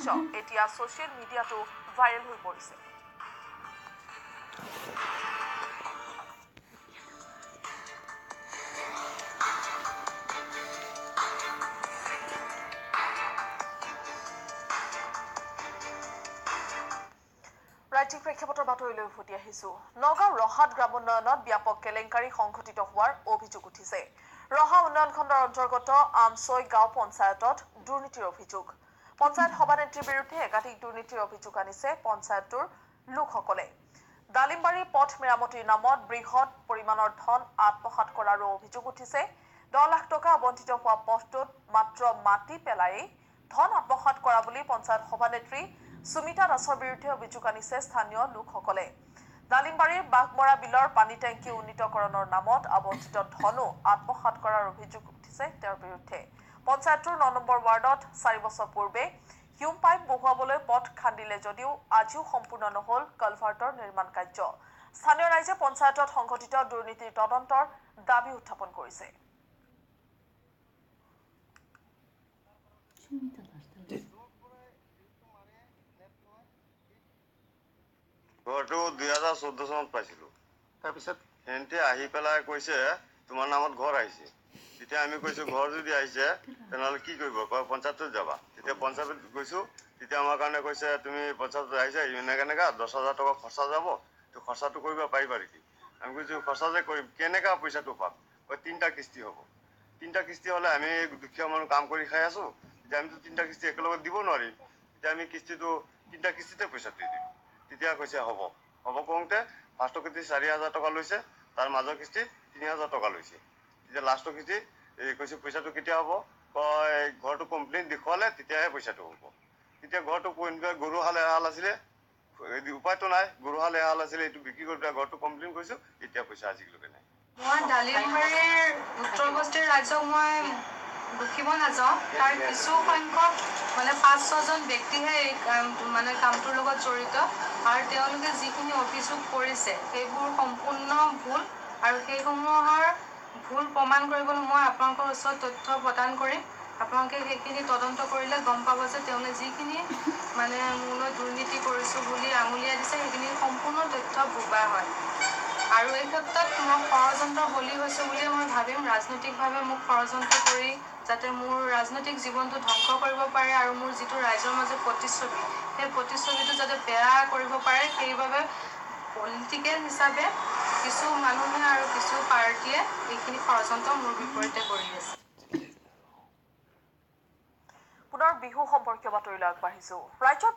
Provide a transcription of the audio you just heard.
এতিয়া ছ'চিয়েল মিডিয়াটো ভাইৰেল হৈ পৰিছে। ৰাজ্যিক প্ৰেক্ষাপটৰ বাতৰিলৈ উভতি আহিছো। নগাঁও ৰহাত গ্ৰামোন্নয়নত ব্যাপক কেলেংকাৰী সংঘটিত হোৱাৰ অভিযোগ উঠিছে। ৰহা উন্নয়ন খণ্ডৰ অন্তৰ্গত আমছৈ গাঁও পঞ্চায়তত দুৰ্নীতিৰ অভিযোগ। পঞ্চায়ত সভানেত্ৰীৰ বিৰুদ্ধে একাধিক দুৰ্নীতিৰ অভিযোগ আনিছে পঞ্চায়তটোৰ লোকসকলে। ডালিমবাৰী পথ মেৰামতিৰ নামত বৃহৎ পৰিমাণৰ ধন আত্মসাৎ কৰাৰো অভিযোগ উঠিছে। 10 লাখ টকা আবণ্টিত হোৱা পথটোত মাত্ৰ মাটি পেলায়েই ধন আত্মসাৎ কৰা বুলি পঞ্চায়ত সভানেত্ৰী সুমিতা দাসৰ বিৰুদ্ধে অভিযোগ আনিছে স্থানীয় লোকসকলে। ডালিমবাৰীৰ বাঘমৰা বিলৰ পানী টেংকি উন্নীতকৰণৰ নামত আবণ্টিত ধনো আত্মসাৎ কৰাৰ অভিযোগ উঠিছে তেওঁৰ বিৰুদ্ধে। পঞ্চায়তটোৰ 9 নম্বৰ ৱাৰ্ডত 4 বছৰ পূৰ্বে হিউম পাইপ বহুৱাবলৈ পথ খান্দিলে যদিও আজিও সম্পূৰ্ণ নহল কালভাৰ্টৰ নিৰ্মাণ কাৰ্য। স্থানীয় ৰাইজে পঞ্চায়তত সংঘটিত দুৰ্নীতিৰ তদন্তৰ দাবী উত্থাপন কৰিছে। ঘৰটো 2014 চনত পাইছিলো। তাৰপিছত সিহঁতে আহি পেলাই কৈছে তোমাৰ নামত ঘৰ আহিছে। তেতিয়া আমি কৈছো ঘৰ যদি আহিছে তেনেহ'লে কি কৰিব, কয় পঞ্চায়তত যাবা। তেতিয়া পঞ্চায়তত গৈছো, তেতিয়া আমাৰ কাৰণে কৈছে তুমি পঞ্চায়তত আহিছা এনেকা 10,000 টকা খৰচা যাব, তো খৰচাটো কৰিব পাৰিবা নেকি? আমি কৈছো খৰচা যে কৰিম, কেনেকা পইচাটো পাম? কয় 3টা কিস্তি হ'ব। 3টা কিস্তি হ'লে আমি দুখীয়া মানুহ কাম কৰি খাই আছো, তেতিয়া আমিতো 3টা কিস্তি একেলগে দিব নোৱাৰিম। তেতিয়া আমি কিস্তিটো 3টা কিস্তিতে পইচাটো দি দিম। তেতিয়া কৈছে হ'ব কওঁতে ফাৰ্ষ্টৰ কিস্তি 4,000 টকা লৈছে, তাৰ মাজৰ কিস্তি 3,000 টকা লৈছে। তেতিয়া লাষ্টৰ কিস্তি কৈছে পইচাটো কেতিয়া হ'ব? কয় ঘৰটো কমপ্লিট দেখুৱালে তেতিয়াহে পইচাটো হ'ব। তেতিয়া ঘৰটো গৰু হাল এহাল আছিলে, উপায়তো নাই, গৰু হাল এহাল আছিলে, এইটো বিক্ৰী কৰি পেলাই ঘৰটো কমপ্লিট কৰিছো, এতিয়া পইচা আজিলৈকে নাই। মই ডালিমবাৰীৰ উত্তৰ বস্তিৰ ৰাইজক মই দুখিব নাযাওঁ। তাৰ কিছু সংখ্যক 5-6জন ব্যক্তিহে এই কামটোৰ লগত জড়িত, আৰু তেওঁলোকে যিখিনি অভিযোগ কৰিছে সেইবোৰ সম্পূৰ্ণ ভুল, আৰু সেইসমূহৰ ভুল প্ৰমাণ কৰিবলৈ মই আপোনালোকৰ ওচৰত তথ্য প্ৰদান কৰিম। আপোনালোকে সেইখিনি তদন্ত কৰিলে গম পাব যে তেওঁলোকে যিখিনি মোলৈ দুৰ্নীতি কৰিছোঁ বুলি আঙুলিয়াই দিছে সেইখিনি সম্পূৰ্ণ তথ্য বোবা হয়। আৰু এই ক্ষেত্ৰত মই ষড়যন্ত্ৰৰ বলি হৈছোঁ বুলিয়ে মই ভাবিম। ৰাজনৈতিকভাৱে মোক ষড়যন্ত্ৰ কৰি যাতে মোৰ ৰাজনৈতিক জীৱনটো ধ্বংস কৰিব পাৰে, আৰু মোৰ যিটো ৰাইজৰ মাজত প্ৰতিচ্ছবি, সেই প্ৰতিচ্ছবিটো যাতে বেয়া কৰিব পাৰে, সেইবাবে পলিটিকেল হিচাপে কিছু মানুহে আৰু কিছু পাৰ্টীয়ে এইখিনি ষড়যন্ত্ৰ মোৰ বিপৰীতে কৰি আছে। পুনৰ বিহু সম্পৰ্কীয় বাতৰিলৈ আগবাঢ়িছো। ৰাজ্যত